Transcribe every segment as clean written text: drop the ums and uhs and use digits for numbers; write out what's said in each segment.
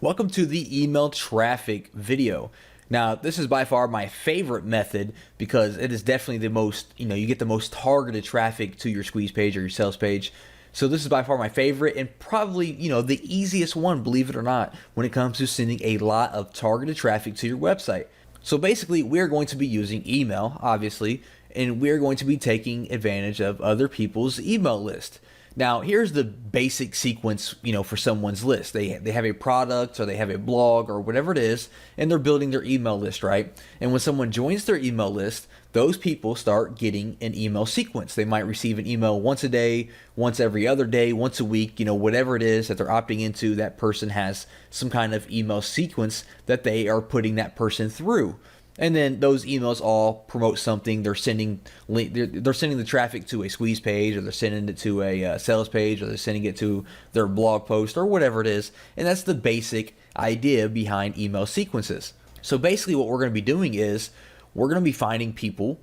Welcome to the email traffic video. Now, this is by far my favorite method because it is definitely the most, you get the most targeted traffic to your squeeze page or your sales page. So this is by far my favorite and probably, the easiest one, believe it or not, when it comes to sending a lot of targeted traffic to your website. So basically, we're going to be using email, obviously, and we're going to be taking advantage of other people's email list. Now, here's the basic sequence, for someone's list. They have a product or they have a blog or whatever it is, and they're building their email list, right? And when someone joins their email list, those people start getting an email sequence. They might receive an email once a day, once every other day, once a week, whatever it is that they're opting into, that person has some kind of email sequence that they are putting that person through. And then those emails all promote something. They're sending the traffic to a squeeze page, or they're sending it to a sales page, or they're sending it to their blog post, or whatever it is. And that's the basic idea behind email sequences. So basically what we're going to be doing is we're going to be finding people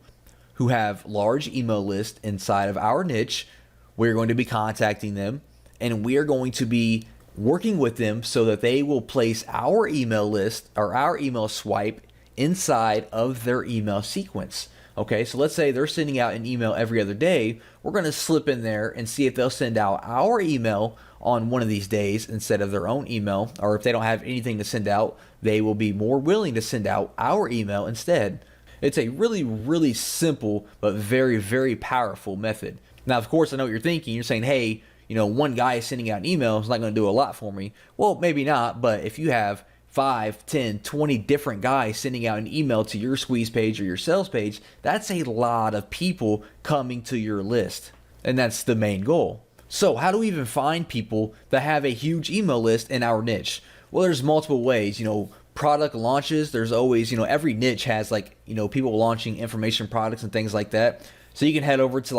who have large email lists inside of our niche. We're going to be contacting them, and we are going to be working with them so that they will place our email list or our email swipe inside of their email sequence. Okay, so let's say they're sending out an email every other day. We're going to slip in there and see if they'll send out our email on one of these days instead of their own email, or if they don't have anything to send out, they will be more willing to send out our email instead. It's a really, really simple but very, very powerful method. Now, of course, I know what you're thinking. You're saying, hey, one guy is sending out an email is not going to do a lot for me. Well, maybe not, but if you have 5, 10, 20 different guys sending out an email to your squeeze page or your sales page, that's a lot of people coming to your list. And that's the main goal. So how do we even find people that have a huge email list in our niche? Well, there's multiple ways. Product launches, there's always, every niche has people launching information products and things like that. So you can head over to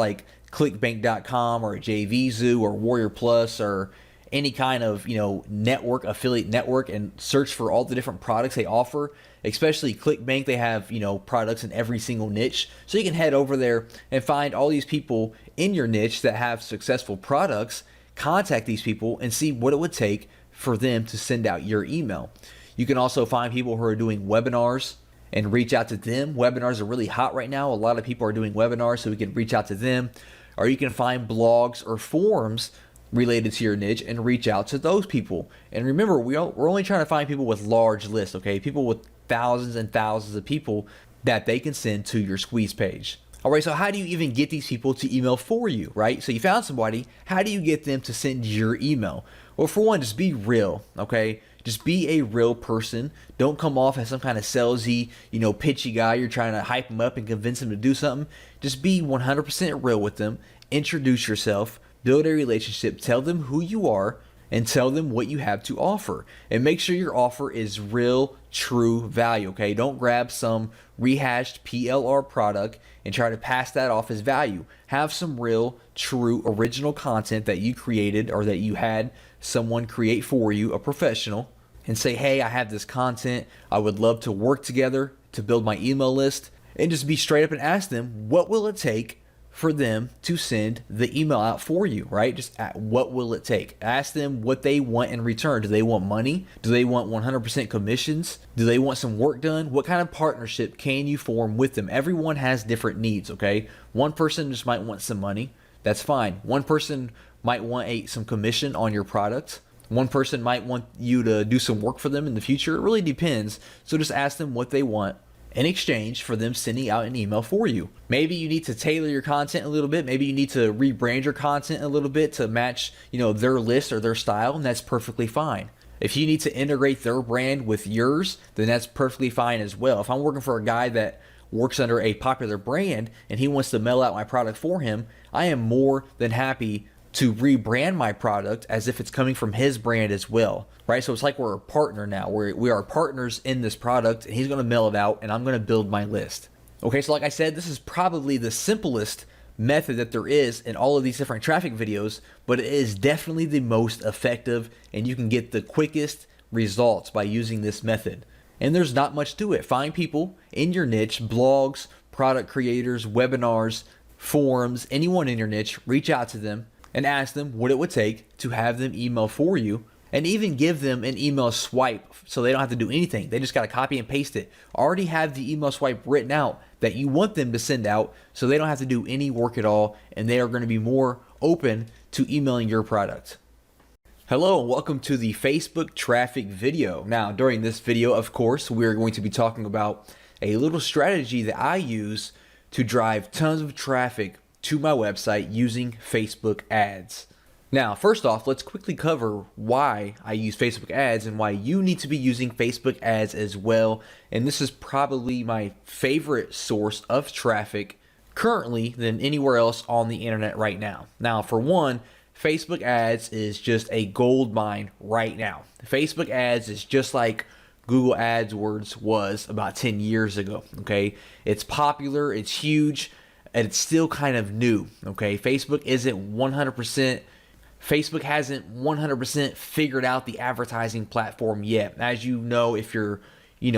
clickbank.com or JVZoo or Warrior Plus or any kind of network, affiliate network, and search for all the different products they offer. Especially ClickBank, they have products in every single niche, so you can head over there and find all these people in your niche that have successful products. Contact these people and see what it would take for them to send out your email. You can also find people who are doing webinars and reach out to them. Webinars are really hot right now. A lot of people are doing webinars, so we can reach out to them. Or you can find blogs or forums related to your niche and reach out to those people. And remember, we're only trying to find people with large lists, okay? People with thousands and thousands of people that they can send to your squeeze page. All right, so how do you even get these people to email for you, right? So you found somebody, how do you get them to send your email? Well, for one, just be real, okay? Just be a real person. Don't come off as some kind of salesy, pitchy guy. You're trying to hype them up and convince them to do something. Just be 100% real with them. Introduce yourself. Build a relationship, tell them who you are, and tell them what you have to offer. And make sure your offer is real, true value, okay? Don't grab some rehashed PLR product and try to pass that off as value. Have some real, true, original content that you created or that you had someone create for you, a professional, and say, hey, I have this content. I would love to work together to build my email list. And just be straight up and ask them, what will it take for them to send the email out for you, right? Just what will it take? Ask them what they want in return. Do they want money? Do they want 100% commissions? Do they want some work done? What kind of partnership can you form with them? Everyone has different needs, okay? One person just might want some money. That's fine. One person might want some commission on your product. One person might want you to do some work for them in the future. It really depends. So just ask them what they want in exchange for them sending out an email for you. Maybe you need to tailor your content a little bit. Maybe you need to rebrand your content a little bit to match, their list or their style, and that's perfectly fine. If you need to integrate their brand with yours, then that's perfectly fine as well. If I'm working for a guy that works under a popular brand and he wants to mail out my product for him, I am more than happy to rebrand my product as if it's coming from his brand as well, right? So it's like we're a partner now. We are partners in this product, and he's going to mail it out, and I'm going to build my list. Okay, so like I said, this is probably the simplest method that there is in all of these different traffic videos, but it is definitely the most effective, and you can get the quickest results by using this method. And there's not much to it. Find people in your niche, blogs, product creators, webinars, forums, anyone in your niche, reach out to them and ask them what it would take to have them email for you and even give them an email swipe so they don't have to do anything. They just got to copy and paste it. Already have the email swipe written out that you want them to send out so they don't have to do any work at all, and they are going to be more open to emailing your product. Hello and welcome to the Facebook traffic video. Now, during this video, of course, we're going to be talking about a little strategy that I use to drive tons of traffic to my website using Facebook ads. Now, first off, let's quickly cover why I use Facebook ads and why you need to be using Facebook ads as well. And this is probably my favorite source of traffic currently than anywhere else on the internet right now. Now, for one, Facebook ads is just a gold mine right now. Facebook ads is just like Google AdWords was about 10 years ago, okay? It's popular, it's huge, and it's still kind of new, okay? Facebook hasn't 100% figured out the advertising platform yet. As you know, if you're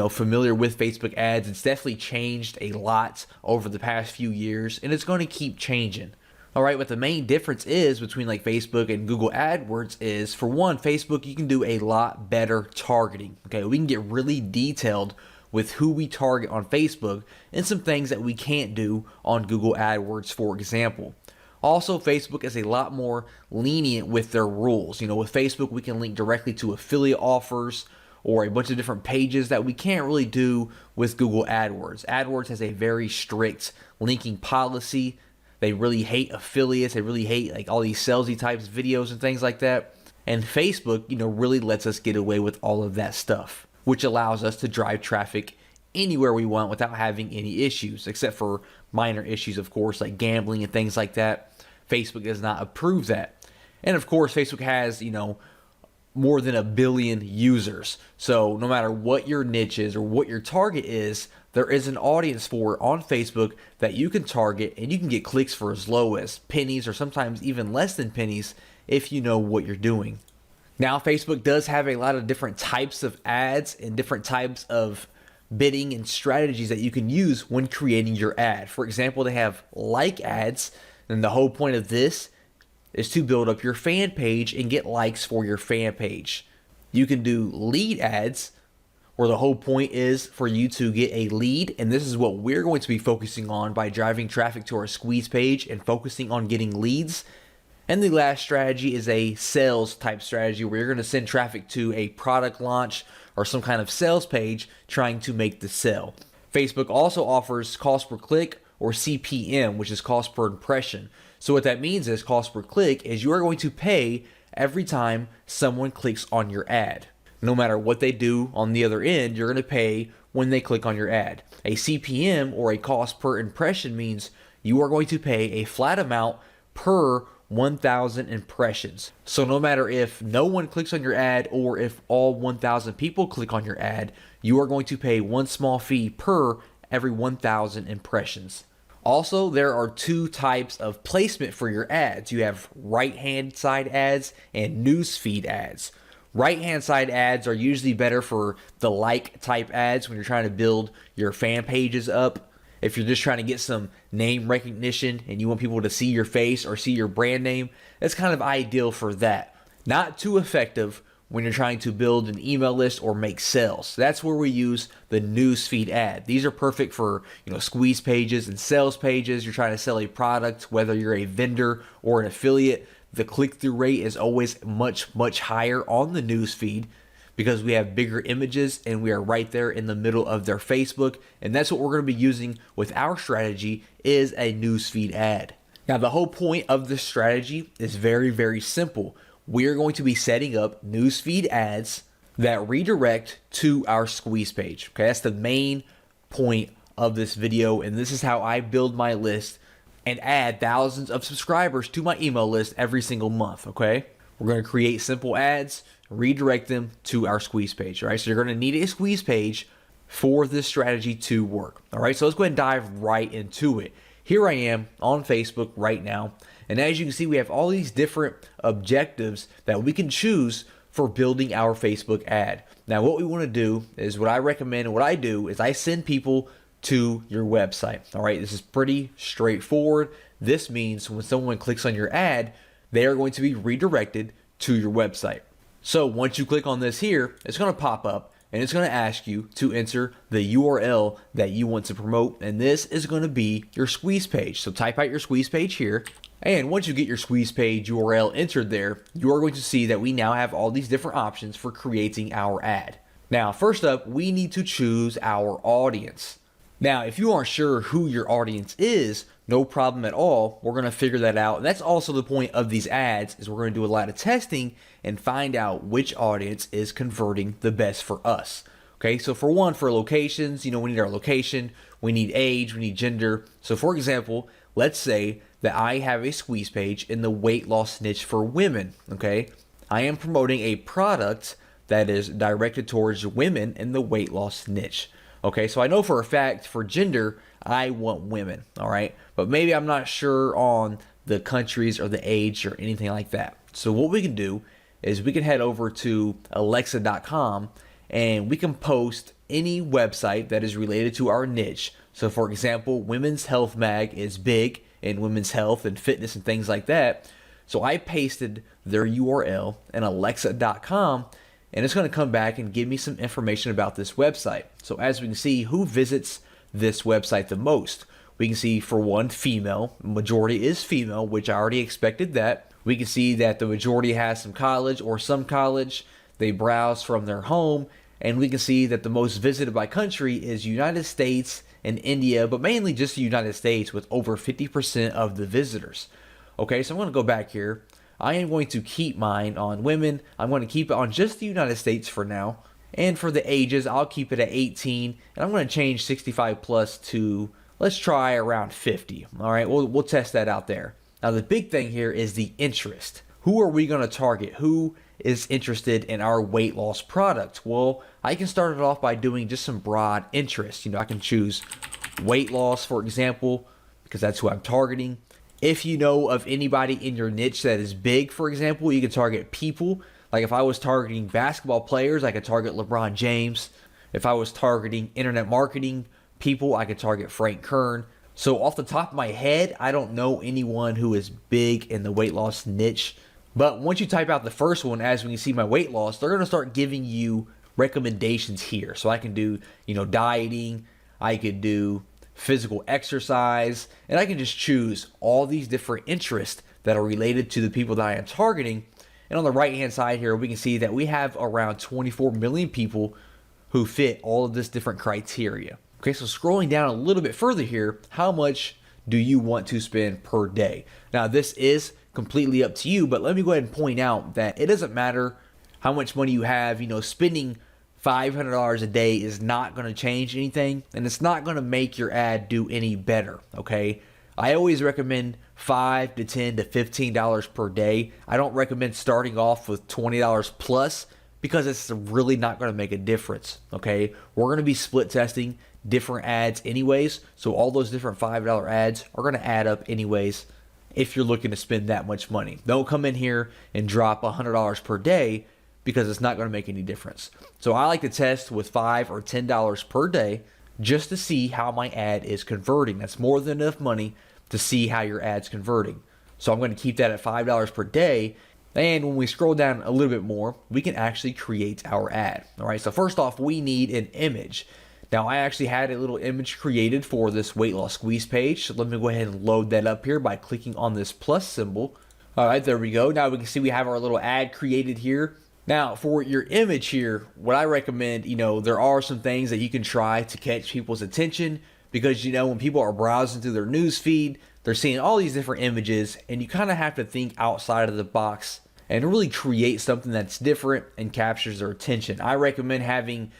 familiar with Facebook ads, it's definitely changed a lot over the past few years, and it's going to keep changing. All right, what the main difference is between like Facebook and Google AdWords is, for one, Facebook, you can do a lot better targeting. Okay, we can get really detailed with who we target on Facebook and some things that we can't do on Google AdWords, for example. Also, Facebook is a lot more lenient with their rules. With Facebook, we can link directly to affiliate offers or a bunch of different pages that we can't really do with Google AdWords. AdWords has a very strict linking policy. They really hate affiliates. They really hate like all these salesy types of videos and things like that. And Facebook, really lets us get away with all of that stuff, which allows us to drive traffic anywhere we want without having any issues, except for minor issues, of course, like gambling and things like that. Facebook does not approve that. And of course, Facebook has, more than 1 billion users. So no matter what your niche is or what your target is, there is an audience for it on Facebook that you can target, and you can get clicks for as low as pennies or sometimes even less than pennies if you know what you're doing. Now, Facebook does have a lot of different types of ads and different types of bidding and strategies that you can use when creating your ad. For example, they have like ads, and the whole point of this is to build up your fan page and get likes for your fan page. You can do lead ads, where the whole point is for you to get a lead, and this is what we're going to be focusing on by driving traffic to our squeeze page and focusing on getting leads. And the last strategy is a sales type strategy, where you're going to send traffic to a product launch or some kind of sales page trying to make the sale. Facebook also offers cost per click, or CPM, which is cost per impression. So what that means is cost per click is you are going to pay every time someone clicks on your ad. No matter what they do on the other end, you're going to pay when they click on your ad. A CPM, or a cost per impression, means you are going to pay a flat amount per 1,000 impressions. So no matter if no one clicks on your ad or if all 1,000 people click on your ad, you are going to pay one small fee per every 1,000 impressions. Also, there are two types of placement for your ads. You have right-hand side ads and newsfeed ads. Right-hand side ads are usually better for the like type ads when you're trying to build your fan pages up. If you're just trying to get some name recognition and you want people to see your face or see your brand name, that's kind of ideal for that. Not too effective when you're trying to build an email list or make sales. That's where we use the newsfeed ad. These are perfect for, squeeze pages and sales pages. You're trying to sell a product, whether you're a vendor or an affiliate. The click-through rate is always much, much higher on the newsfeed because we have bigger images and we are right there in the middle of their Facebook. And that's what we're going to be using with our strategy, is a newsfeed ad. Now, the whole point of this strategy is very, very simple. We are going to be setting up newsfeed ads that redirect to our squeeze page. Okay, that's the main point of this video, and this is how I build my list and add thousands of subscribers to my email list every single month. Okay, we're going to create simple ads, redirect them to our squeeze page. All right, so you're going to need a squeeze page for this strategy to work. All right, so let's go ahead and dive right into it. Here I am on Facebook right now. And as you can see, we have all these different objectives that we can choose for building our Facebook ad. Now, what we want to do is, what I recommend and what I do is I send people to your website. All right, this is pretty straightforward. This means when someone clicks on your ad, they are going to be redirected to your website. So once you click on this here, it's going to pop up and it's going to ask you to enter the URL that you want to promote. And this is going to be your squeeze page. So type out your squeeze page here. And once you get your squeeze page URL entered there, you are going to see that we now have all these different options for creating our ad. Now, first up, we need to choose our audience. Now, if you aren't sure who your audience is, no problem at all. We're going to figure that out. And that's also the point of these ads, is we're going to do a lot of testing and find out which audience is converting the best for us. Okay, so for one, for locations, we need our location, we need age, we need gender. So for example, let's say that I have a squeeze page in the weight loss niche for women. Okay, I am promoting a product that is directed towards women in the weight loss niche. Okay, so I know for a fact for gender, I want women, all right? But maybe I'm not sure on the countries or the age or anything like that. So what we can do is we can head over to Alexa.com and we can post any website that is related to our niche. So for example, Women's Health Mag is big in women's health and fitness and things like that. So I pasted their URL in Alexa.com and it's going to come back and give me some information about this website. So as we can see, who visits this website the most? We can see for one, female. Majority is female, which I already expected that. We can see that the majority has some college or some college. They browse from their home. And we can see that the most visited by country is United States and India, but mainly just the United States with over 50% of the visitors. Okay, so I'm going to go back here. I am going to keep mine on women. I'm going to keep it on just the United States for now. And for the ages, I'll keep it at 18. And I'm going to change 65 plus to, let's try around 50. All right, we'll test that out there. Now, the big thing here is the interest. Who are we going to target? Who is interested in our weight loss product? Well, I can start it off by doing just some broad interest. I can choose weight loss, for example, because that's who I'm targeting. If you know of anybody in your niche that is big, for example, you can target people. Like if I was targeting basketball players, I could target LeBron James. If I was targeting internet marketing people, I could target Frank Kern. So off the top of my head, I don't know anyone who is big in the weight loss niche. But once you type out the first one, as we can see my weight loss, they're going to start giving you recommendations here. So I can do, dieting. I could do physical exercise, and I can just choose all these different interests that are related to the people that I am targeting. And on the right hand side here, we can see that we have around 24 million people who fit all of this different criteria. Okay, so scrolling down a little bit further here, how much do you want to spend per day? Now this is completely up to you, but let me go ahead and point out that it doesn't matter how much money you have. Spending $500 a day is not going to change anything, and it's not going to make your ad do any better. Okay, I always recommend $5 to $10 to $15 per day. I don't recommend starting off with $20 plus, because it's really not going to make a difference. Okay, we're going to be split testing different ads anyways, so all those different $5 ads are going to add up anyways. If you're looking to spend that much money, don't come in here and drop $100 per day, because it's not going to make any difference. So I like to test with $5 or $10 per day just to see how my ad is converting. That's more than enough money to see how your ad's converting. So I'm going to keep that at $5 per day. And when we scroll down a little bit more, we can actually create our ad. All right, so first off, we need an image. Now, I actually had a little image created for this weight loss squeeze page. So let me go ahead and load that up here by clicking on this plus symbol. All right, there we go. Now we can see we have our little ad created here. Now, for your image here, what I recommend, there are some things that you can try to catch people's attention, because, when people are browsing through their news feed, they're seeing all these different images, and you kind of have to think outside of the box and really create something that's different and captures their attention. I recommend having,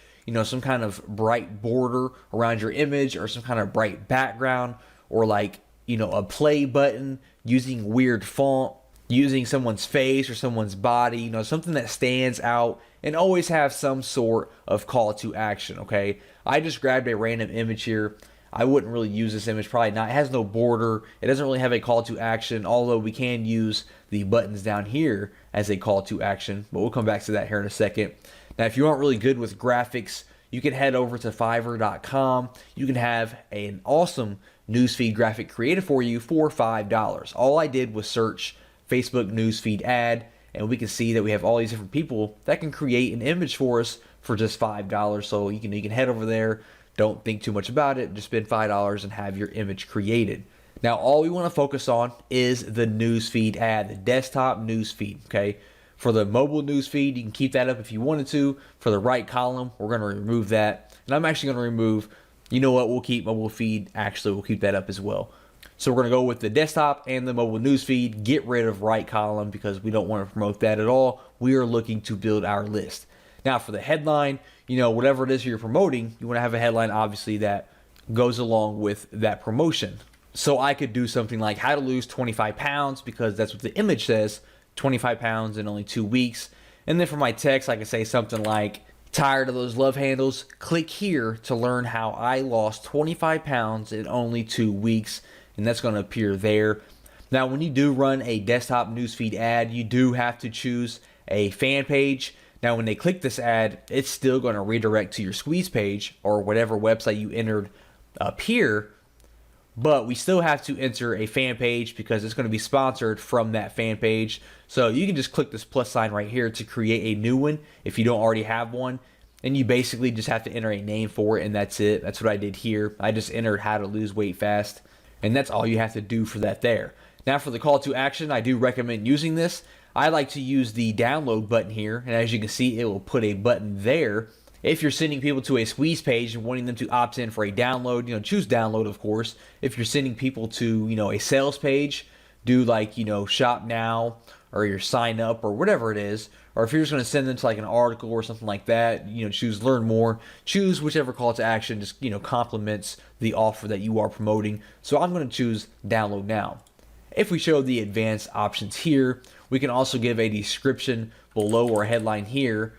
some kind of bright border around your image, or some kind of bright background, or like, a play button, using weird font, using someone's face or someone's body, something that stands out, and always have some sort of call to action. Okay, I just grabbed a random image here. I wouldn't really use this image, probably not. It has no border. It doesn't really have a call to action, although we can use the buttons down here as a call to action, but we'll come back to that here in a second. Now, if you aren't really good with graphics, you can head over to Fiverr.com. You can have an awesome newsfeed graphic created for you for $5. All I did was search Facebook newsfeed ad, and we can see that we have all these different people that can create an image for us for just $5. So you can head over there, don't think too much about it, just spend $5 and have your image created. Now all we want to focus on is the newsfeed ad, the desktop newsfeed, okay? For the mobile newsfeed, you can keep that up if you wanted to. For the right column, we're going to remove that. And I'm actually going to remove, you know what, we'll keep mobile feed. Actually, we'll keep that up as well. So we're going to go with the desktop and the mobile newsfeed, get rid of right column because we don't want to promote that at all. We are looking to build our list. Now for the headline, you know, whatever it is you're promoting, you want to have a headline obviously that goes along with that promotion. So I could do something like how to lose 25 pounds because that's what the image says, 25 pounds in only 2 weeks. And then for my text, I could say something like, tired of those love handles? Click here to learn how I lost 25 pounds in only 2 weeks. And that's going to appear there. Now, when you do run a desktop newsfeed ad, you do have to choose a fan page. Now, when they click this ad, it's still going to redirect to your squeeze page or whatever website you entered up here. But we still have to enter a fan page because it's going to be sponsored from that fan page. So you can just click this plus sign right here to create a new one if you don't already have one. And you basically just have to enter a name for it, and that's it. That's what I did here. I just entered how to lose weight fast. And that's all you have to do for that there. Now for the call to action, I do recommend using this. I like to use the download button here. And as you can see, it will put a button there. If you're sending people to a squeeze page and wanting them to opt in for a download, you know, choose download, of course. If you're sending people to, you know, a sales page, do like, you know, shop now or your sign up or whatever it is. Or if you're just going to send them to like an article or something like that, you know, choose learn more, choose whichever call to action just, you know, complements the offer that you are promoting. So I'm going to choose download now. If we show the advanced options here, we can also give a description below or a headline here,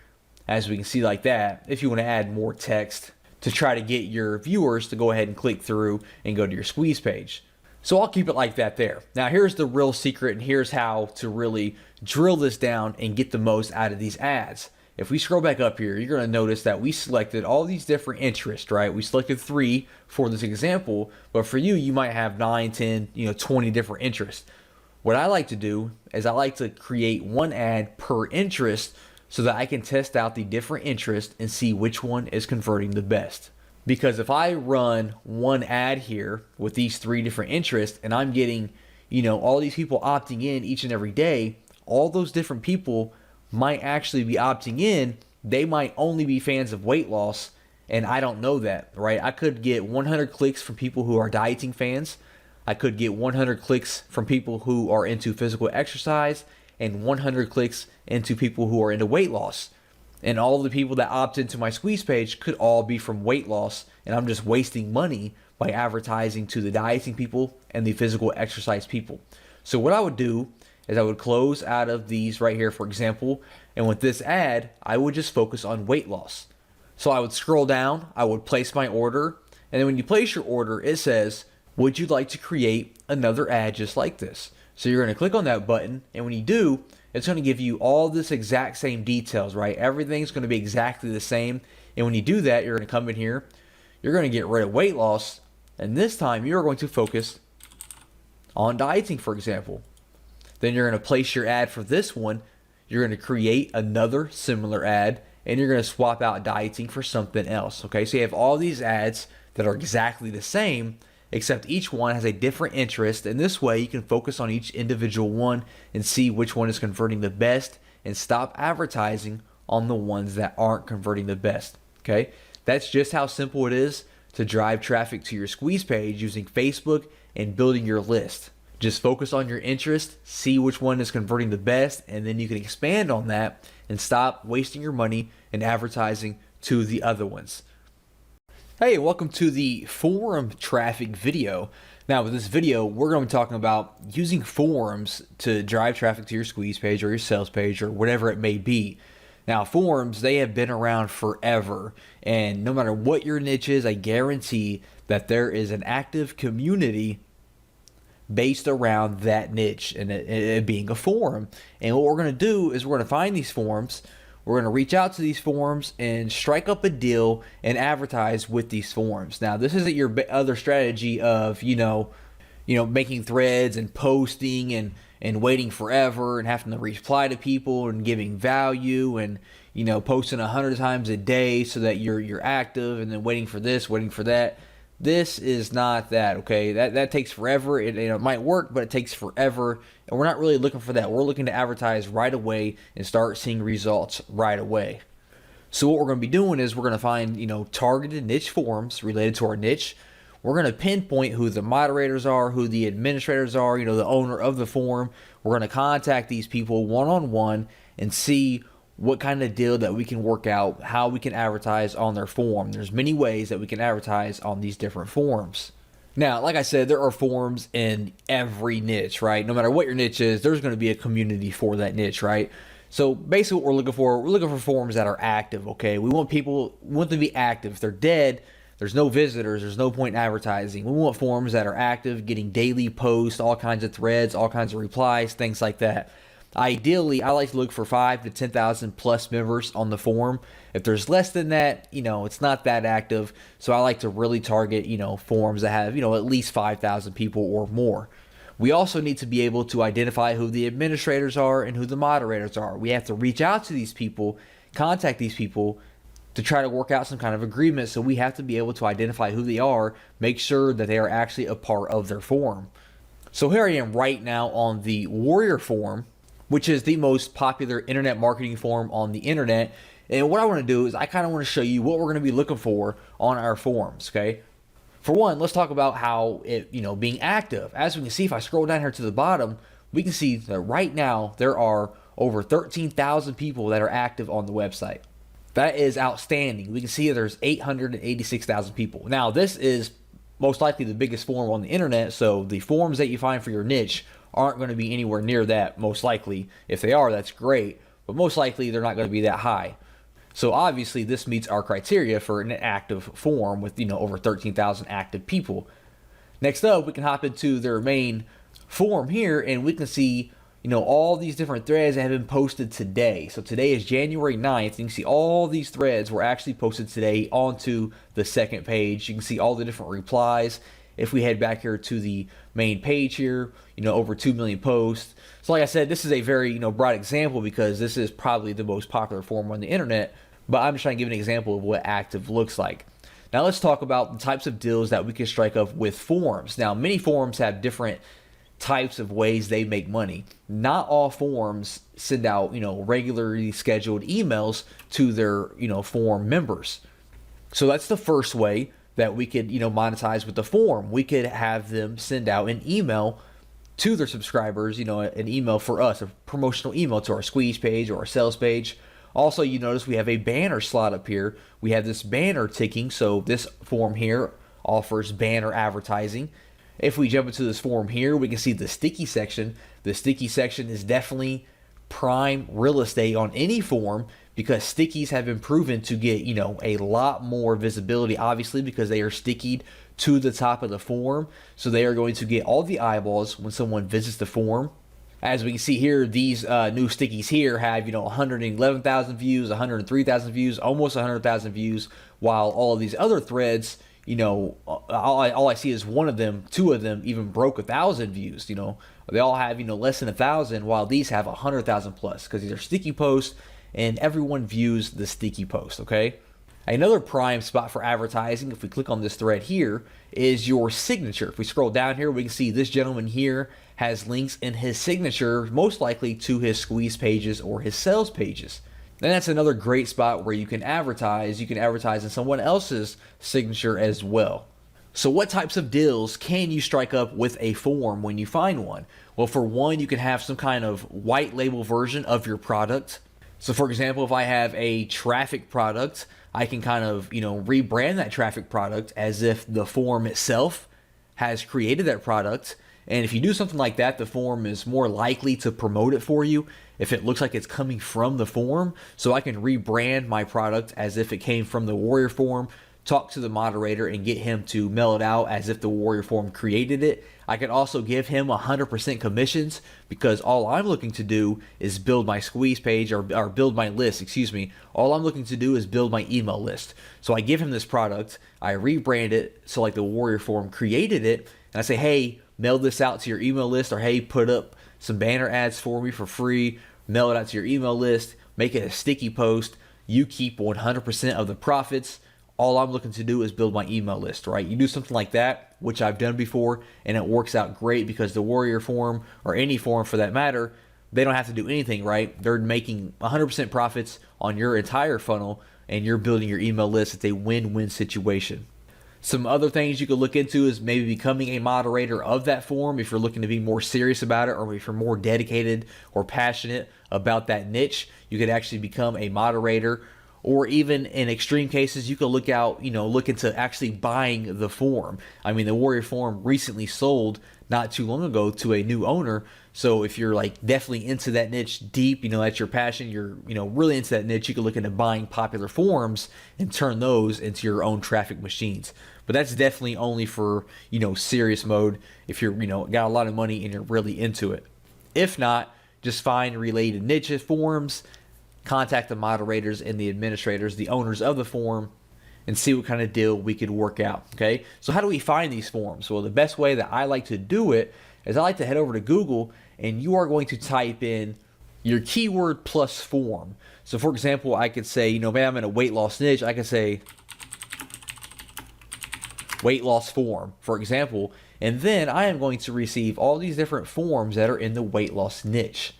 as we can see like that, if you want to add more text to try to get your viewers to go ahead and click through and go to your squeeze page. So I'll keep it like that there. Now here's the real secret, and here's how to really drill this down and get the most out of these ads. If we scroll back up here, you're going to notice that we selected all these different interests, right? We selected 3 for this example, but for you, you might have 9, 10, 20 different interests. What I like to do is I like to create one ad per interest so that I can test out the different interests and see which one is converting the best. Because if I run one ad here with these 3 different interests and I'm getting, all these people opting in each and every day, all those different people might actually be opting in. They might only be fans of weight loss, and I don't know that, right? I could get 100 clicks from people who are dieting fans. I could get 100 clicks from people who are into physical exercise and 100 clicks into people who are into weight loss. And all of the people that opt into my squeeze page could all be from weight loss, and I'm just wasting money by advertising to the dieting people and the physical exercise people. So what I would do is I would close out of these right here, for example, and with this ad, I would just focus on weight loss. So I would scroll down, I would place my order, and then when you place your order, it says, would you like to create another ad just like this? So you're going to click on that button, and when you do, it's going to give you all this exact same details, right? Everything's going to be exactly the same. And when you do that, you're going to come in here, you're going to get rid of weight loss, and this time you're going to focus on dieting, for example. Then you're going to place your ad for this one. You're going to create another similar ad, and you're going to swap out dieting for something else, okay? So you have all these ads that are exactly the same, except each one has a different interest, and this way you can focus on each individual one and see which one is converting the best and stop advertising on the ones that aren't converting the best, okay? That's just how simple it is to drive traffic to your squeeze page using Facebook and building your list. Just focus on your interest, see which one is converting the best, and then you can expand on that and stop wasting your money and advertising to the other ones. Hey, welcome to the forum traffic video. Now with this video, we're going to be talking about using forums to drive traffic to your squeeze page or your sales page or whatever it may be. Now forums, they have been around forever, and no matter what your niche is, I guarantee that there is an active community based around that niche and it being a forum. And what we're going to do is we're going to find these forums. We're going to reach out to these forums and strike up a deal and advertise with these forums. Now, this isn't your other strategy of, making threads and posting and and waiting forever and having to reply to people and giving value and posting 100 times a day so that you're active, and then waiting for this, waiting for that. This is not that, okay? That takes forever. It might work, but it takes forever, and we're not really looking for that. We're looking to advertise right away and start seeing results right away. So what we're going to be doing is we're going to find, targeted niche forums related to our niche. We're going to pinpoint who the moderators are, who the administrators are, the owner of the forum. We're going to contact these people one-on-one and see what kind of deal that we can work out, how we can advertise on their forum. There's many ways that we can advertise on these different forums. Now, like I said, there are forums in every niche, right? No matter what your niche is, there's going to be a community for that niche, right? So basically what we're looking for forums that are active, okay? We want them to be active. If they're dead, there's no visitors, there's no point in advertising. We want forums that are active, getting daily posts, all kinds of threads, all kinds of replies, things like that. Ideally, I like to look for 5,000 to 10,000 plus members on the forum. If there's less than that, it's not that active. So I like to really target, forums that have, at least 5,000 people or more. We also need to be able to identify who the administrators are and who the moderators are. We have to reach out to these people, contact these people to try to work out some kind of agreement. So we have to be able to identify who they are, make sure that they are actually a part of their forum. So here I am right now on the Warrior forum, which is the most popular internet marketing forum on the internet. And what I want to do is I kind of want to show you what we're going to be looking for on our forums, okay? For one, let's talk about how it, being active. As we can see, if I scroll down here to the bottom, we can see that right now there are over 13,000 people that are active on the website. That is outstanding. We can see that there's 886,000 people. Now, this is most likely the biggest forum on the internet, so the forums that you find for your niche aren't going to be anywhere near that, most likely. If they are, that's great, but most likely they're not going to be that high. So obviously this meets our criteria for an active forum with, over 13,000 active people. Next up, we can hop into their main forum here, and we can see, all these different threads that have been posted today. So today is January 9th. You can see all these threads were actually posted today onto the second page. You can see all the different replies. If we head back here to the main page here, over 2 million posts. So like I said, this is a very, broad example because this is probably the most popular forum on the internet, but I'm just trying to give an example of what active looks like. Now let's talk about the types of deals that we can strike up with forums. Now, many forums have different types of ways they make money. Not all forums send out, regularly scheduled emails to their, forum members. So that's the first way that we could, monetize with the forum. We could have them send out an email to their subscribers, an email for us, a promotional email to our squeeze page or our sales page. Also, you notice we have a banner slot up here. We have this banner ticking, so this forum here offers banner advertising. If we jump into this forum here, we can see the sticky section. The sticky section is definitely prime real estate on any forum because stickies have been proven to get, a lot more visibility, obviously, because they are stickied to the top of the forum. So they are going to get all the eyeballs when someone visits the forum. As we can see here, these new stickies here have, 111,000 views, 103,000 views, almost 100,000 views, while all of these other threads, all I see is two of them even broke 1,000 views. They all have, less than 1,000, while these have 100,000 plus because these are sticky posts and everyone views the sticky post, okay? Another prime spot for advertising, if we click on this thread here, is your signature. If we scroll down here, we can see this gentleman here has links in his signature, most likely to his squeeze pages or his sales pages. And that's another great spot where you can advertise. You can advertise in someone else's signature as well. So what types of deals can you strike up with a forum when you find one? Well, for one, you can have some kind of white label version of your product. So for example, if I have a traffic product, I can kind of, rebrand that traffic product as if the forum itself has created that product. And if you do something like that, the forum is more likely to promote it for you if it looks like it's coming from the forum. So I can rebrand my product as if it came from the Warrior forum, talk to the moderator and get him to mail it out as if the Warrior forum created it. I can also give him 100% commissions because all I'm looking to do is build my squeeze page or build my list, All I'm looking to do is build my email list. So I give him this product, I rebrand it so like the Warrior forum created it, and I say, hey, mail this out to your email list, or hey, put up some banner ads for me for free, mail it out to your email list, make it a sticky post. You keep 100% of the profits. All I'm looking to do is build my email list, right? You do something like that, which I've done before, and it works out great because the Warrior Forum, or any forum for that matter, they don't have to do anything, right? They're making 100% profits on your entire funnel, and you're building your email list. It's a win-win situation. Some other things you could look into is maybe becoming a moderator of that forum if you're looking to be more serious about it, or if you're more dedicated or passionate about that niche. You could actually become a moderator, or even in extreme cases, you could look into actually buying the forum. I mean, the Warrior Forum recently sold not too long ago to a new owner. So if you're like definitely into that niche deep, that's your passion, you're, really into that niche, you could look into buying popular forums and turn those into your own traffic machines. But that's definitely only for, serious mode if you're, got a lot of money and you're really into it. If not, just find related niche forums, contact the moderators and the administrators, the owners of the forum, and see what kind of deal we could work out. Okay, so how do we find these forums? Well, the best way that I like to do it is I like to head over to Google, and you are going to type in your keyword plus forum. So for example, I could say, man, I'm in a weight loss niche. I could say weight loss forum, for example, and then I am going to receive all these different forums that are in the weight loss niche.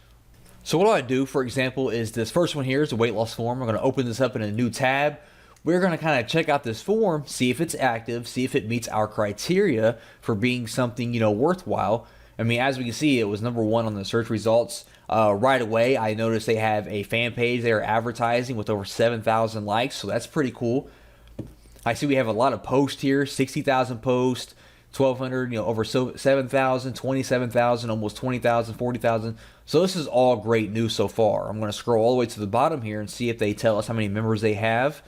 So what I do, for example, is this first one here is a weight loss forum. I'm going to open this up in a new tab. We're going to kind of check out this forum, see if it's active, see if it meets our criteria for being something, worthwhile. I mean, as we can see, it was #1 on the search results. Right away, I noticed they have a fan page they are advertising with over 7,000 likes, so that's pretty cool. I see we have a lot of posts here, 60,000 posts, 1,200, over 7,000, 27,000, almost 20,000, 40,000. So this is all great news so far. I'm going to scroll all the way to the bottom here and see if they tell us how many members they have.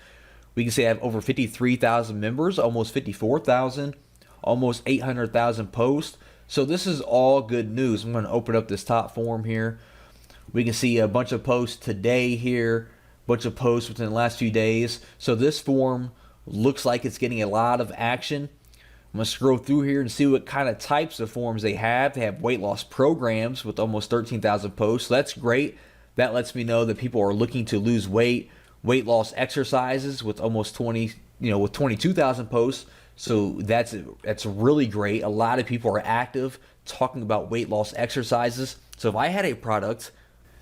We can see they have over 53,000 members, almost 54,000, almost 800,000 posts. So this is all good news. I'm going to open up this top forum here. We can see a bunch of posts today here, a bunch of posts within the last few days. So this forum looks like it's getting a lot of action. I'm going to scroll through here and see what kind of types of forums they have. They have weight loss programs with almost 13,000 posts. So that's great. That lets me know that people are looking to lose weight. Weight loss exercises with almost 22,000 posts. So that's really great. A lot of people are active talking about weight loss exercises. So if I had a product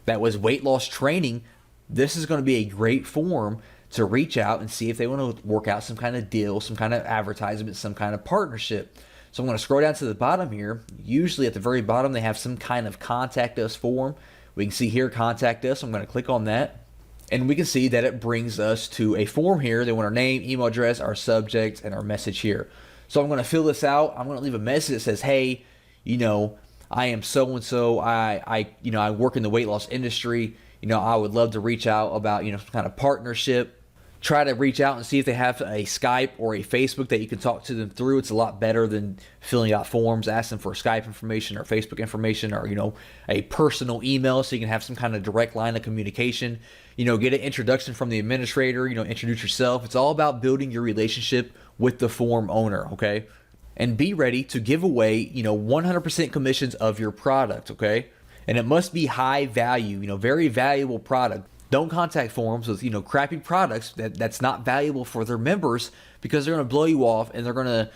that was weight loss training, this is going to be a great forum to reach out and see if they want to work out some kind of deal, some kind of advertisement, some kind of partnership. So I'm going to scroll down to the bottom here. Usually at the very bottom, they have some kind of contact us form. We can see here, contact us. I'm going to click on that. And we can see that it brings us to a form here. They want our name, email address, our subject, and our message here. So I'm going to fill this out. I'm going to leave a message that says, hey, I am so-and-so. I work in the weight loss industry. I would love to reach out about, some kind of partnership. Try to reach out and see if they have a Skype or a Facebook that you can talk to them through. It's a lot better than filling out forms, asking for Skype information or Facebook information, or, a personal email so you can have some kind of direct line of communication. Get an introduction from the administrator, introduce yourself. It's all about building your relationship with the forum owner, okay? And be ready to give away, 100% commissions of your product, okay? And it must be high value, very valuable product. Don't contact forums with, crappy products that's not valuable for their members, because they're going to blow you off, and they're going to,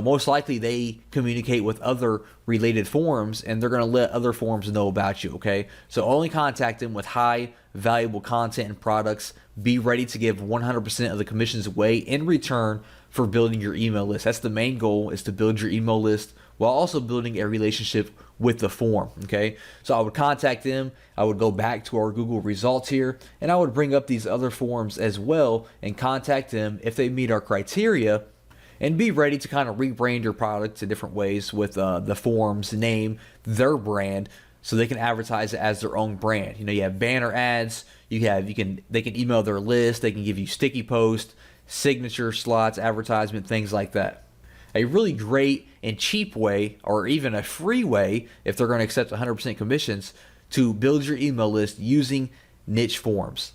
most likely they communicate with other related forums, and they're going to let other forums know about you, okay? So only contact them with high valuable content and products. Be ready to give 100% of the commissions away in return for building your email list. That's the main goal, is to build your email list while also building a relationship with the forum, okay? So I would contact them. I would go back to our Google results here, and I would bring up these other forums as well and contact them if they meet our criteria, and be ready to kind of rebrand your product to different ways with the forum's name, their brand, so they can advertise it as their own brand. You have banner ads. They can email their list. They can give you sticky posts, signature slots, advertisement, things like that. A really great and cheap way, or even a free way, if they're going to accept 100% commissions, to build your email list using niche forums.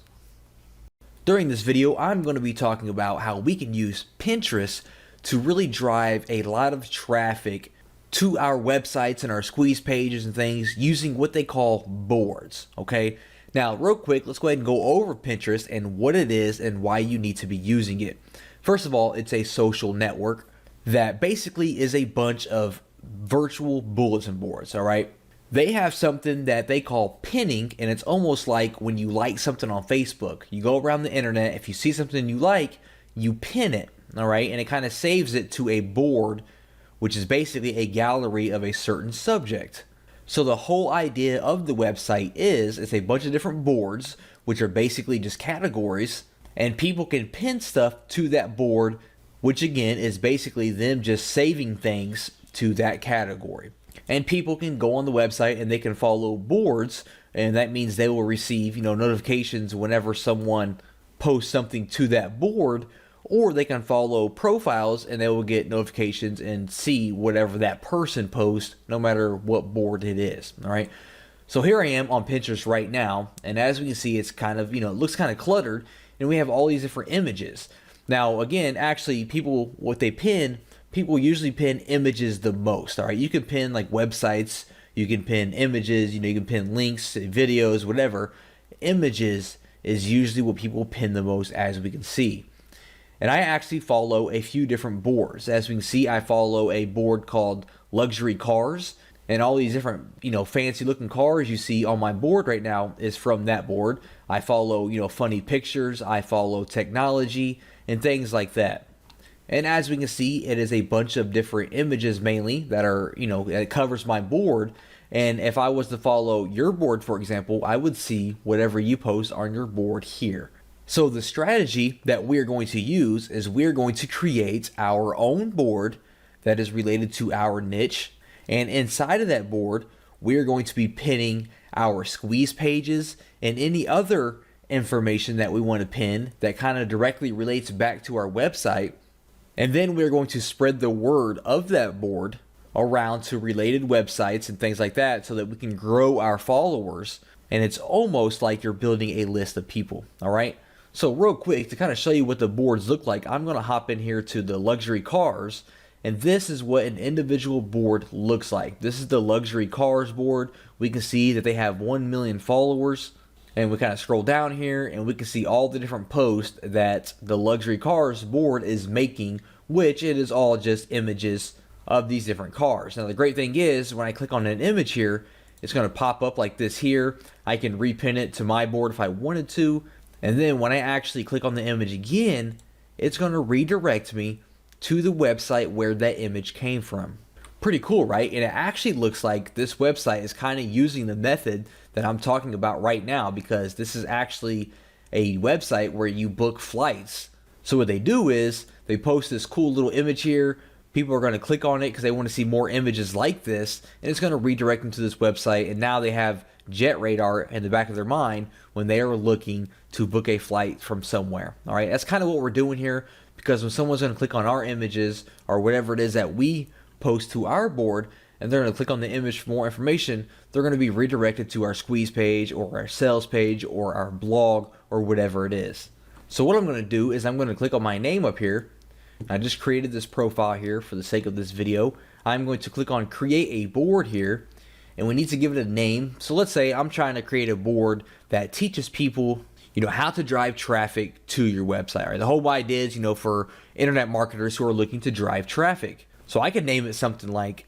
During this video, I'm going to be talking about how we can use Pinterest to really drive a lot of traffic to our websites and our squeeze pages and things using what they call boards, okay? Now, real quick, let's go ahead and go over Pinterest and what it is and why you need to be using it. First of all, it's a social network that basically is a bunch of virtual bulletin boards, all right? They have something that they call pinning, and it's almost like when you like something on Facebook. You go around the internet, if you see something you like, you pin it, all right? And it kind of saves it to a board, which is basically a gallery of a certain subject. So the whole idea of the website is it's a bunch of different boards, which are basically just categories, and people can pin stuff to that board, which again is basically them just saving things to that category. And people can go on the website and they can follow boards, and that means they will receive, notifications whenever someone posts something to that board, or they can follow profiles and they will get notifications and see whatever that person posts, no matter what board it is. All right. So here I am on Pinterest right now, and as we can see, it's kind of, it looks kind of cluttered, and we have all these different images. Now, again, actually, people usually pin images the most. All right. You can pin like websites, you can pin images, you can pin links, videos, whatever. Images is usually what people pin the most, as we can see. And I actually follow a few different boards. As we can see, I follow a board called Luxury Cars, and all these different, fancy looking cars you see on my board right now is from that board. I follow, funny pictures, I follow technology and things like that. And as we can see, it is a bunch of different images mainly that are, it covers my board. And if I was to follow your board, for example, I would see whatever you post on your board here. So the strategy that we're going to use is we're going to create our own board that is related to our niche. And inside of that board, we're going to be pinning our squeeze pages and any other information that we want to pin that kind of directly relates back to our website. And then we're going to spread the word of that board around to related websites and things like that so that we can grow our followers. And it's almost like you're building a list of people, all right? So real quick, to kind of show you what the boards look like, I'm going to hop in here to the Luxury Cars, and this is what an individual board looks like. This is the Luxury Cars board. We can see that they have 1 million followers, and we kind of scroll down here and we can see all the different posts that the Luxury Cars board is making, which it is all just images of these different cars. Now the great thing is when I click on an image here, it's going to pop up like this here. I can repin it to my board if I wanted to. And then when I actually click on the image again, it's going to redirect me to the website where that image came from. Pretty cool, right? And it actually looks like this website is kind of using the method that I'm talking about right now, because this is actually a website where you book flights. So what they do is they post this cool little image here. People are going to click on it because they want to see more images like this, and it's going to redirect them to this website. And now they have Jet Radar in the back of their mind when they are looking to book a flight from somewhere. All right, that's kind of what we're doing here, because when someone's going to click on our images or whatever it is that we post to our board, and they're going to click on the image for more information, they're going to be redirected to our squeeze page or our sales page or our blog or whatever it is. So what I'm going to do is I'm going to click on my name up here. I just created this profile here for the sake of this video. I'm going to click on create a board here, and we need to give it a name. So let's say I'm trying to create a board that teaches people, how to drive traffic to your website. Right? The whole idea is, for internet marketers who are looking to drive traffic. So I could name it something like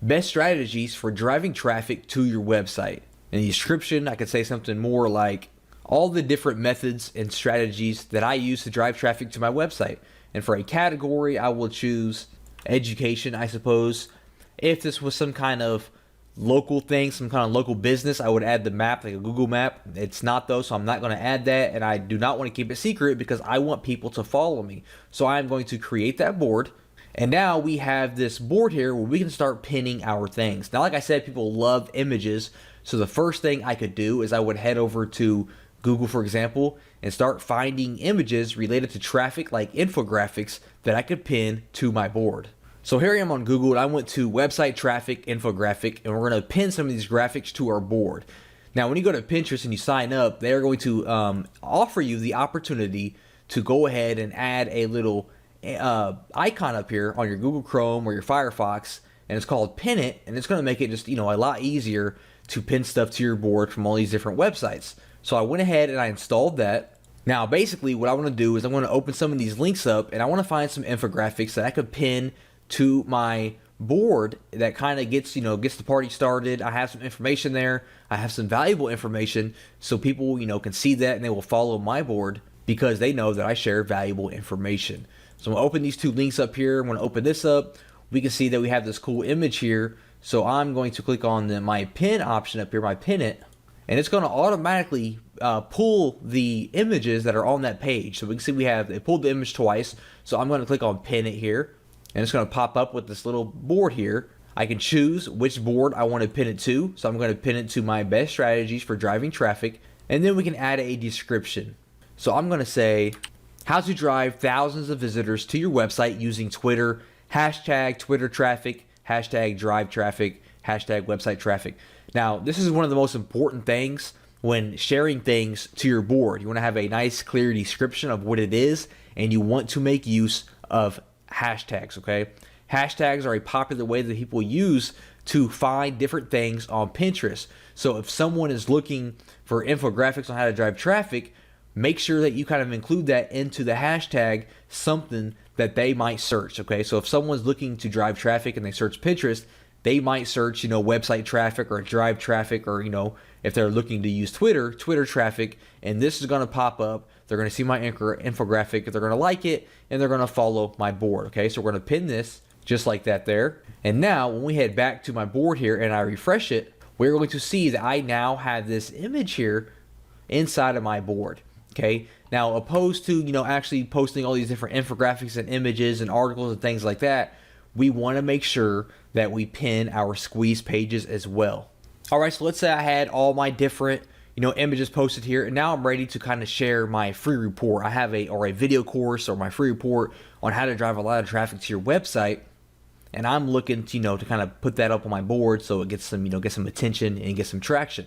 best strategies for driving traffic to your website. In the description, I could say something more like all the different methods and strategies that I use to drive traffic to my website. And for a category, I will choose education, I suppose. If this was some kind of local thing, some kind of local business, I would add the map, like a Google map. It's not though, so I'm not going to add that, and I do not want to keep it secret because I want people to follow me. So I'm going to create that board, and now we have this board here where we can start pinning our things. Now, like I said, people love images, so the first thing I could do is I would head over to Google, for example, and start finding images related to traffic, like infographics, that I could pin to my board. So here I am on Google, and I went to website traffic infographic, and we're going to pin some of these graphics to our board. Now, when you go to Pinterest and you sign up, they're going to offer you the opportunity to go ahead and add a little icon up here on your Google Chrome or your Firefox and it's called Pin It, and it's going to make it just, a lot easier to pin stuff to your board from all these different websites. So I went ahead and I installed that. Now, basically what I want to do is I'm going to open some of these links up, and I want to find some infographics that I could pin to my board that kind of gets the party started. I have some information there. I have some valuable information, so people, can see that and they will follow my board because they know that I share valuable information. So I'm going to open these two links up here. I'm going to open this up. We can see that we have this cool image here. So I'm going to click on my pin option up here, my Pin It, and it's going to automatically pull the images that are on that page. So we can see it pulled the image twice. So I'm going to click on Pin It here, and it's going to pop up with this little board here. I can choose which board I want to pin it to. So I'm going to pin it to my best strategies for driving traffic, and then we can add a description. So I'm going to say, how to drive thousands of visitors to your website using Twitter, hashtag Twitter traffic, hashtag drive traffic, hashtag website traffic. Now, this is one of the most important things when sharing things to your board. You want to have a nice, clear description of what it is, and you want to make use of hashtags, okay? Hashtags are a popular way that people use to find different things on Pinterest. So if someone is looking for infographics on how to drive traffic, make sure that you kind of include that into the hashtag, something that they might search, okay? So if someone's looking to drive traffic and they search Pinterest, they might search, website traffic or drive traffic, or, if they're looking to use Twitter traffic, and this is going to pop up. They're going to see my infographic, they're going to like it, and they're going to follow my board, okay? So we're going to pin this just like that there. And now when we head back to my board here and I refresh it, we're going to see that I now have this image here inside of my board. Okay, now opposed to, actually posting all these different infographics and images and articles and things like that, we want to make sure that we pin our squeeze pages as well. All right, so let's say I had all my different, images posted here, and now I'm ready to kind of share my free report. I have a video course or my free report on how to drive a lot of traffic to your website, and I'm looking to, to kind of put that up on my board so it gets some, get some attention and get some traction.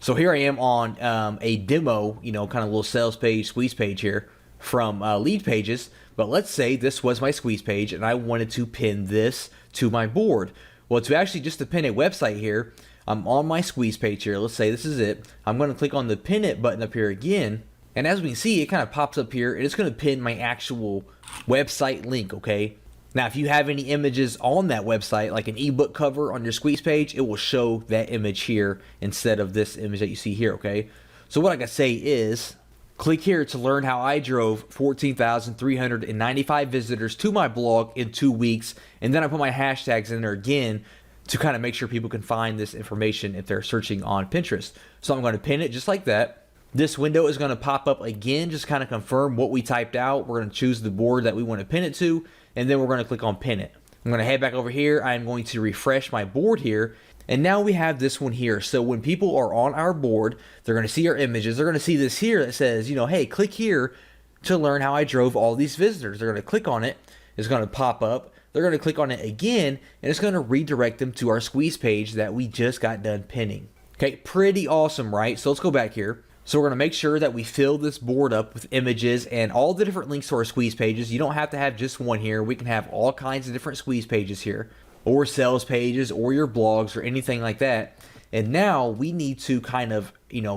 So here I am on a demo, kind of little sales page, squeeze page here from Lead Pages. But let's say this was my squeeze page and I wanted to pin this to my board. Well, just to pin a website here, I'm on my squeeze page here. Let's say this is it. I'm going to click on the Pin It button up here again. And as we can see, it kind of pops up here and it's going to pin my actual website link, okay? Now, if you have any images on that website, like an ebook cover on your squeeze page, it will show that image here instead of this image that you see here, okay? So what I can say is, click here to learn how I drove 14,395 visitors to my blog in 2 weeks, and then I put my hashtags in there again to kind of make sure people can find this information if they're searching on Pinterest. So I'm going to pin it just like that. This window is going to pop up again, just kind of confirm what we typed out. We're going to choose the board that we want to pin it to, and then we're going to click on Pin It. I'm going to head back over here. I'm going to refresh my board here, and now we have this one here. So when people are on our board, they're going to see our images. They're going to see this here that says, hey, click here to learn how I drove all these visitors. They're going to click on it. It's going to pop up. They're going to click on it again, and it's going to redirect them to our squeeze page that we just got done pinning. Okay, pretty awesome, right? So let's go back here. So we're going to make sure that we fill this board up with images and all the different links to our squeeze pages. You don't have to have just one here. We can have all kinds of different squeeze pages here, or sales pages, or your blogs, or anything like that. And now we need to kind of,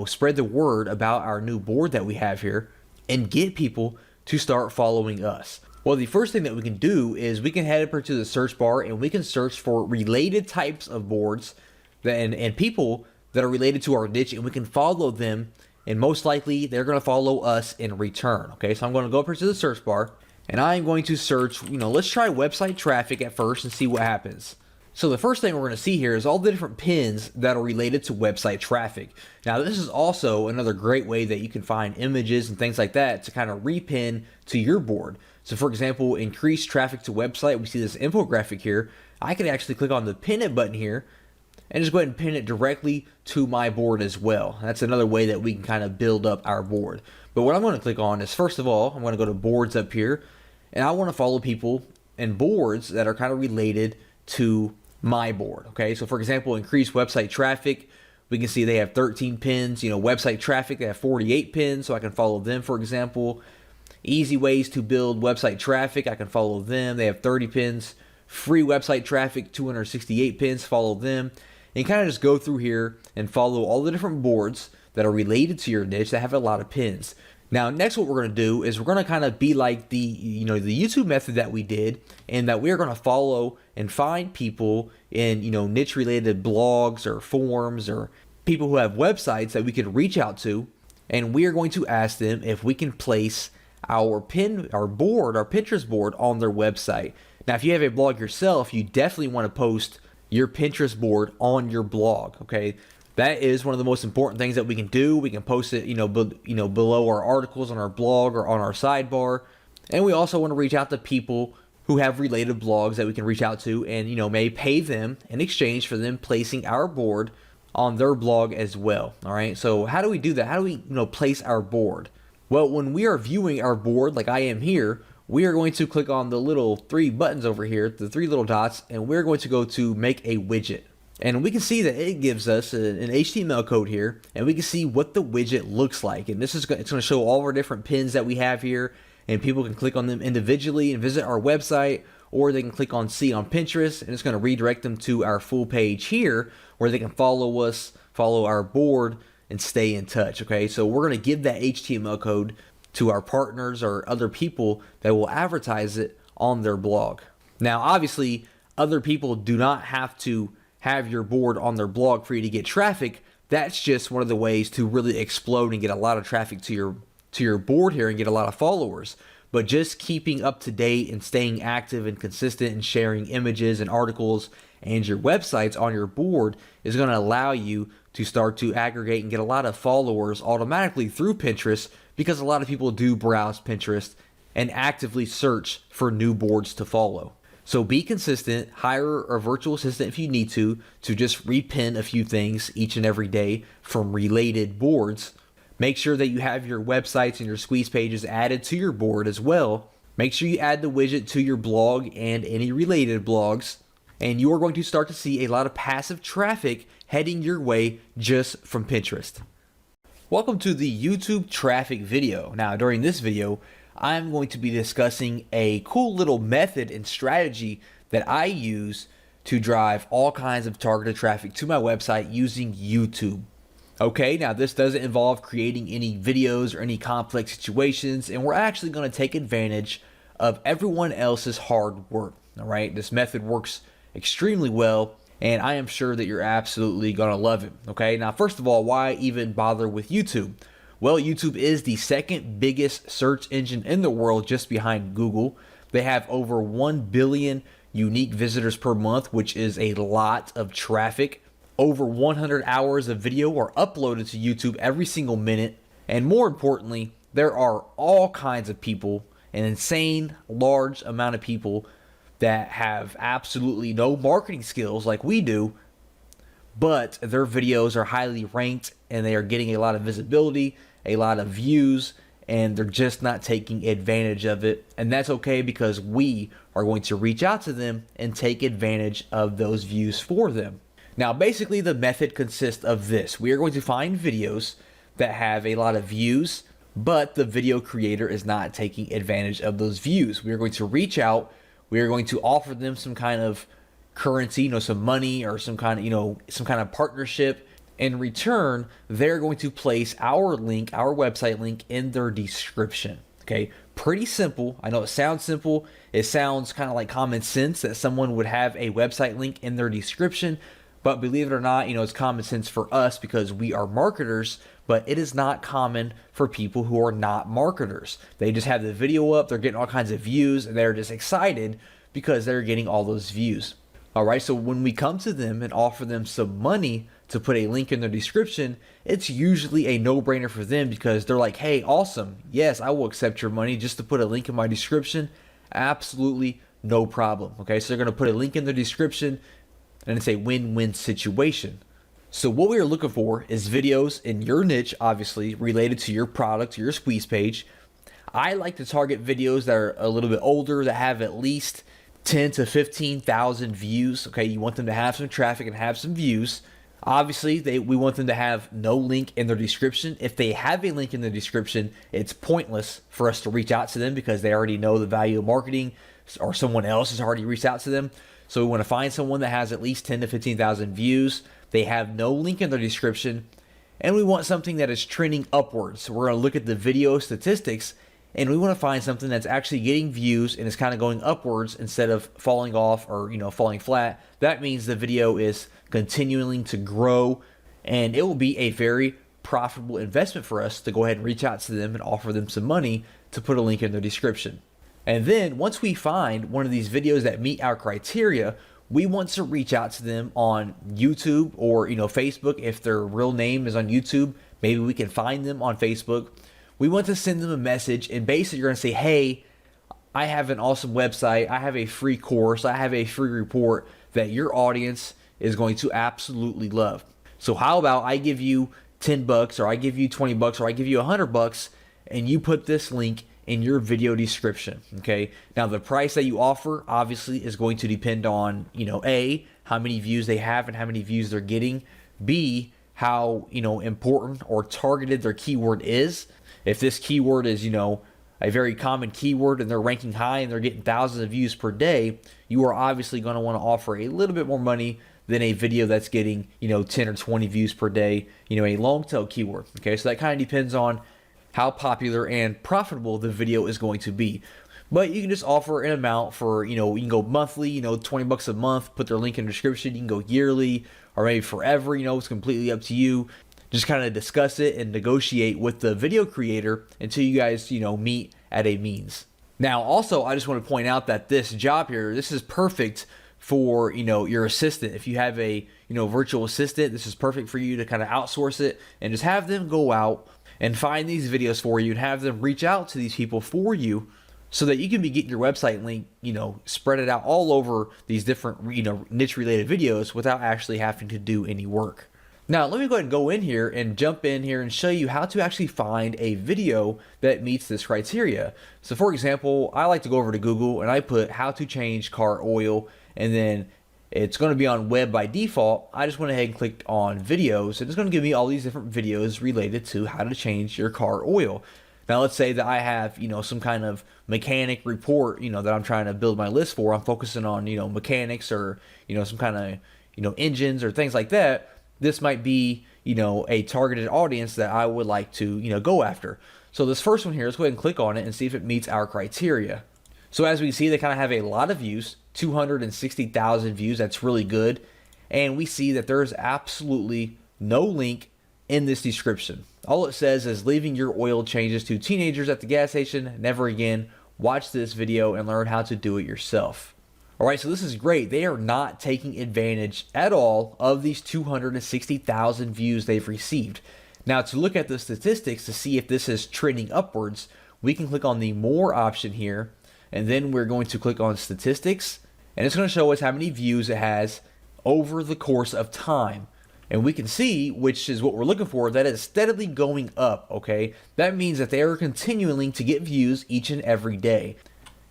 spread the word about our new board that we have here and get people to start following us. Well, the first thing that we can do is we can head over to the search bar and we can search for related types of boards and people that are related to our niche, and we can follow them. And most likely, they're going to follow us in return. Okay, so I'm going to go up here to the search bar, and I'm going to search, let's try website traffic at first and see what happens. So the first thing we're going to see here is all the different pins that are related to website traffic. Now, this is also another great way that you can find images and things like that to kind of repin to your board. So for example, increase traffic to website. We see this infographic here. I can actually click on the Pin It button here and just go ahead and pin it directly to my board as well. That's another way that we can kind of build up our board. But what I'm going to click on is, first of all, I'm going to go to boards up here, and I want to follow people and boards that are kind of related to my board. Okay, so for example, increase website traffic. We can see they have 13 pins. Website traffic, they have 48 pins, so I can follow them, for example. Easy ways to build website traffic, I can follow them. They have 30 pins. free website traffic, 268 pins, follow them. And kind of just go through here and follow all the different boards that are related to your niche that have a lot of pins. Now, next what we're going to do is we're going to kind of be like the YouTube method that we did, and that we're going to follow and find people in, niche related blogs or forums or people who have websites that we can reach out to, and we are going to ask them if we can place our Pinterest board on their website. Now, if you have a blog yourself, you definitely want to post your Pinterest board on your blog, okay? That is one of the most important things that we can do. We can post it, below our articles on our blog or on our sidebar. And we also want to reach out to people who have related blogs that we can reach out to and, may pay them in exchange for them placing our board on their blog as well, all right? So how do we do that? How do we, place our board? Well, when we are viewing our board, like I am here, we are going to click on the little 3 buttons over here, the 3 little dots, and we're going to go to make a widget. And we can see that it gives us an HTML code here, and we can see what the widget looks like. And it's going to show all our different pins that we have here, and people can click on them individually and visit our website, or they can click on see on Pinterest, and it's going to redirect them to our full page here, where they can follow us, follow our board, and stay in touch. Okay, so we're going to give that HTML code to our partners or other people that will advertise it on their blog. Now, obviously, other people do not have to have your board on their blog for you to get traffic. That's just one of the ways to really explode and get a lot of traffic to your board here and get a lot of followers. But just keeping up to date and staying active and consistent and sharing images and articles and your websites on your board is going to allow you to start to aggregate and get a lot of followers automatically through Pinterest, because a lot of people do browse Pinterest and actively search for new boards to follow. So be consistent, hire a virtual assistant if you need to just repin a few things each and every day from related boards. Make sure that you have your websites and your squeeze pages added to your board as well. Make sure you add the widget to your blog and any related blogs, and you are going to start to see a lot of passive traffic heading your way just from Pinterest. Welcome to the YouTube traffic video. Now, during this video, I'm going to be discussing a cool little method and strategy that I use to drive all kinds of targeted traffic to my website using YouTube. Okay, now this doesn't involve creating any videos or any complex situations, and we're actually going to take advantage of everyone else's hard work. All right, this method works extremely well, and I am sure that you're absolutely going to love it. Okay, now first of all, why even bother with YouTube? Well, YouTube is the second biggest search engine in the world, just behind Google. They have over 1 billion unique visitors per month, which is a lot of traffic. Over 100 hours of video are uploaded to YouTube every single minute. And more importantly, there are all kinds of people, an insane large amount of people that have absolutely no marketing skills like we do, but their videos are highly ranked and they are getting a lot of visibility, a lot of views, and they're just not taking advantage of it. And that's okay, because we are going to reach out to them and take advantage of those views for them. Now, basically the method consists of this. We are going to find videos that have a lot of views, but the video creator is not taking advantage of those views. We are going to reach out. We are going to offer them some kind of currency, some money or some kind of partnership. In return, they're going to place our link, our website link, in their description. Okay, pretty simple. I know it sounds simple. It sounds kind of like common sense that someone would have a website link in their description, but believe it or not, it's common sense for us because we are marketers, but it is not common for people who are not marketers. They just have the video up, they're getting all kinds of views, and they're just excited because they're getting all those views. All right, so when we come to them and offer them some money to put a link in their description, it's usually a no-brainer for them, because they're like, hey, awesome, yes, I will accept your money just to put a link in my description. Absolutely no problem. Okay, so they're going to put a link in the description, and it's a win-win situation. So what we are looking for is videos in your niche, obviously related to your product, your squeeze page. I like to target videos that are a little bit older, that have at least 10 to 15,000 views. Okay, you want them to have some traffic and have some views. Obviously, we want them to have no link in their description. If they have a link in the description, it's pointless for us to reach out to them, because they already know the value of marketing. or someone else has already reached out to them. So we want to find someone that has at least 10 to 15,000 views. They have no link in their description, and we want something that is trending upwards. So we're going to look at the video statistics, and we want to find something that's actually getting views and is kind of going upwards instead of falling off or, falling flat. That means the video is continuing to grow, and it will be a very profitable investment for us to go ahead and reach out to them and offer them some money to put a link in their description. And then once we find one of these videos that meet our criteria, we want to reach out to them on YouTube or Facebook. If their real name is on YouTube, maybe we can find them on Facebook. We want to send them a message, and basically you're going to say, hey, I have an awesome website, I have a free course, I have a free report that your audience is going to absolutely love. So how about I give you $10, or I give you $20, or I give you $100, and you put this link in your video description. Okay. Now the price that you offer obviously is going to depend on, A, how many views they have and how many views they're getting. B, how, important or targeted their keyword is. If this keyword is, a very common keyword and they're ranking high and they're getting thousands of views per day, you are obviously going to want to offer a little bit more money than a video that's getting, 10 or 20 views per day, a long tail keyword. Okay. So that kind of depends on how popular and profitable the video is going to be. But you can just offer an amount for, you can go monthly, $20 a month, put their link in the description. You can go yearly or maybe forever, it's completely up to you. Just kind of discuss it and negotiate with the video creator until you guys, meet at a means. Now, also, I just want to point out that this job here, this is perfect for, your assistant. If you have a, virtual assistant, this is perfect for you to kind of outsource it and just have them go out and find these videos for you and have them reach out to these people for you so that you can be getting your website link, spread it out all over these different, niche related videos without actually having to do any work. Now, let me go ahead and go in here and jump in here and show you how to actually find a video that meets this criteria. So for example, I like to go over to Google and I put how to change car oil, and then it's going to be on web by default. I just went ahead and clicked on videos, and it's going to give me all these different videos related to how to change your car oil. Now, let's say that I have, some kind of mechanic report, that I'm trying to build my list for. I'm focusing on, mechanics or, some kind of, engines or things like that. This might be, a targeted audience that I would like to, go after. So this first one here, let's go ahead and click on it and see if it meets our criteria. So as we can see, they kind of have a lot of views, 260,000 views. That's really good. And we see that there's absolutely no link in this description. All it says is leaving your oil changes to teenagers at the gas station. Never again. Watch this video and learn how to do it yourself. All right, so this is great. They are not taking advantage at all of these 260,000 views they've received. Now, to look at the statistics to see if this is trending upwards, we can click on the more option here, and then we're going to click on statistics, and it's going to show us how many views it has over the course of time. And we can see, which is what we're looking for, that it's steadily going up, okay? That means that they are continuing to get views each and every day.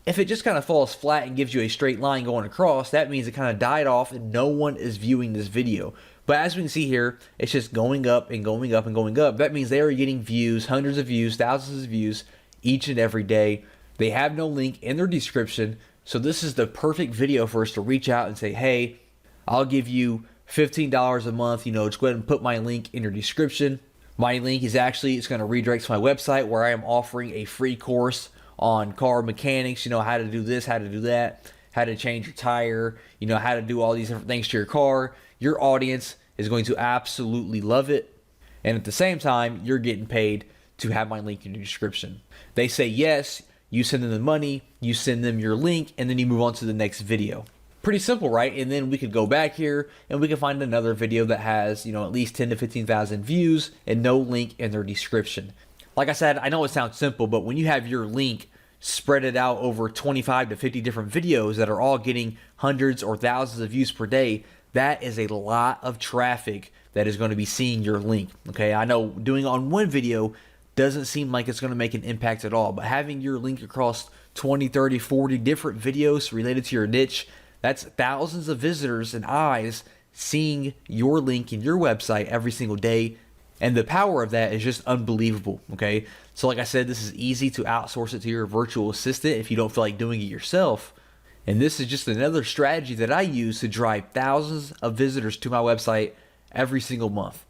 If it just kind of falls flat and gives you a straight line going across, that means it kind of died off and no one is viewing this video. But as we can see here, it's just going up and going up and going up. That means they are getting views, hundreds of views, thousands of views each and every day. They have no link in their description. So this is the perfect video for us to reach out and say, hey, I'll give you $15 a month, just go ahead and put my link in your description. My link is actually, it's going to redirect to my website where I am offering a free course on car mechanics, how to do this, how to do that, how to change your tire, how to do all these different things to your car. Your audience is going to absolutely love it. And at the same time, you're getting paid to have my link in your description. They say yes, you send them the money, you send them your link, and then you move on to the next video. Pretty simple, right? And then we could go back here and we can find another video that has, at least 10 to 15,000 views and no link in their description. Like I said, I know it sounds simple, but when you have your link spread it out over 25 to 50 different videos that are all getting hundreds or thousands of views per day, that is a lot of traffic that is going to be seeing your link. Okay, I know doing it on one video doesn't seem like it's going to make an impact at all, but having your link across 20, 30, 40 different videos related to your niche, that's thousands of visitors and eyes seeing your link in your website every single day. And the power of that is just unbelievable, okay? So like I said, this is easy to outsource it to your virtual assistant if you don't feel like doing it yourself. And this is just another strategy that I use to drive thousands of visitors to my website every single month.